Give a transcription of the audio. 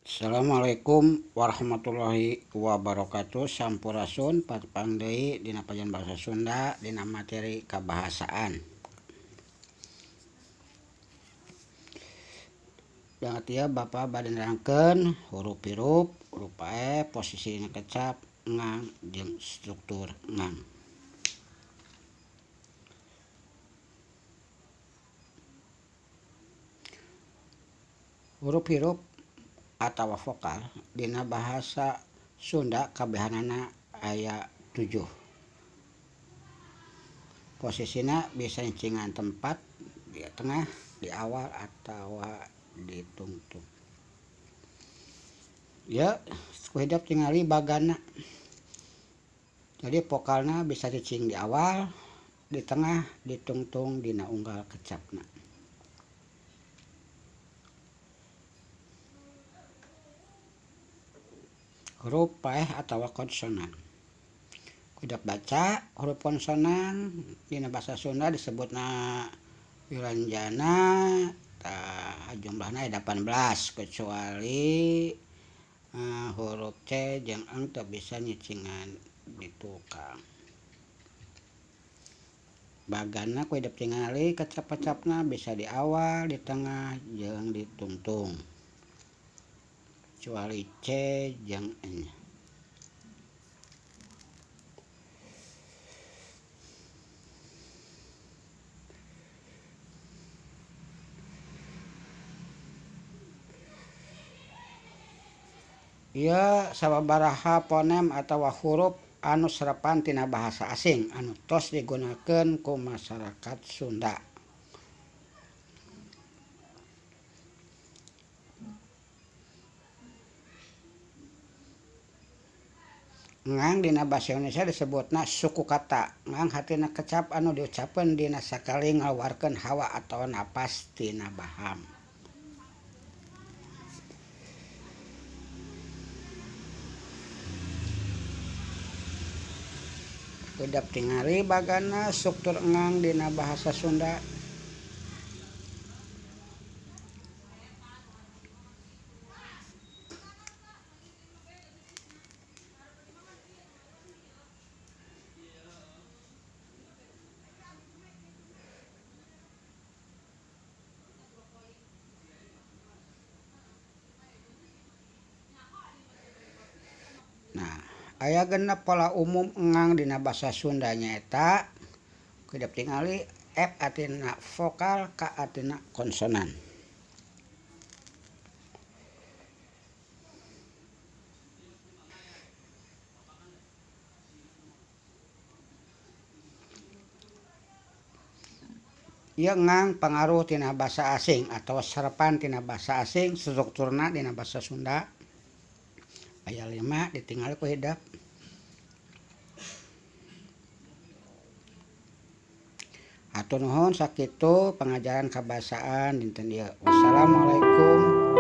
Assalamualaikum warahmatullahi wabarakatuh. Sampurasun patepang deui dina pelajaran bahasa Sunda dina materi kabahasaan. Banget ya Bapak bade nerangkeun huruf-hirup, huruf pae, posisina kecap, ngang jeung struktur ngang. Huruf-hirup atawa vokal dina bahasa Sunda kabehanana aya 7. Posisina bisa ncingan tempat di tengah, di awal atawa di tungtung. Ya, kuhidap tingali bagana. Jadi vokalna bisa dicing di awal, di tengah, di tungtung, dina unggal kecapna. Huruf paeh atawa konsonan. Kuhidap baca huruf konsonan dina bahasa Sunda disebutna wilanjana. Jumlahna 18 kecuali huruf C jeung eng teu bisa nyicingan di tukang. Bagana kuhidap tingali kecap-kecapna bisa di awal, di tengah, jeung di tungtung. Kecuali C jeung N. Ieu sababaraha ponem atawa huruf anu serapan tina bahasa asing anu tos digunakeun ku masarakat Sunda. Ngang dina basa Indonesia disebutna suku kata. Ngang hatina kecap anu diucapkeun dina sakali ngaluarkeun hawa atawa napas tina baham. Kuhidap tingali bagana struktur ngang dina bahasa Sunda. Nah, aya genep pola umum ngang dina basa Sunda nyaeta kuhidap tingali F artina vokal, K artina konsonan. Ieu ngang pangaruh tina basa asing atau serapan tina basa asing. Strukturna dina basa Sunda aya 5 ditingali kuhidap. Hatur nuhun sakitu pengajaran kabahasaan dinten ieu. Wassalamualaikum